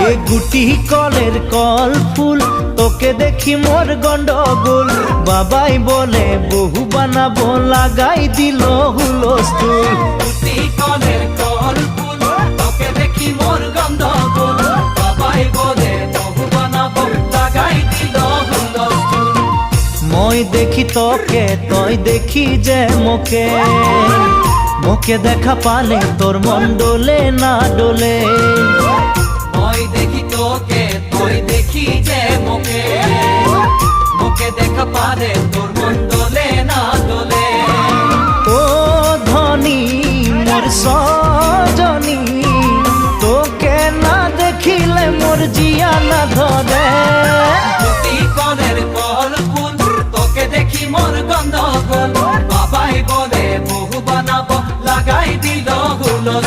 এ গুটি কলের কল ফুল তোকে দেখি মোর গন্ডগোল বাবাই বলে বহু বানাবো লাগাই দিল হুলস্থুল গুটি কলের কল ফুল তোকে দেখি মোর গন্ডগোল বাবাই বলে বহু বানাবো লাগাই দিল হুলস্থুল মই দেখি তোকে তই দেখি যে মোকে মোকে দেখা পালে তোর মন ডোলে না ডোলে মই দেখি তোকে তুই দেখি যে মোকে মোকে দেখা পারে তোর মন দোলে না দোলে ও ধনী মোর সজনী তোকে না দেখিলে মোর জিয়া না ধরে গুটি কলের কল ফুল তোকে দেখি মোর গন্ধগোল বাবাই বলে বহু বানাবো লাগাই দিল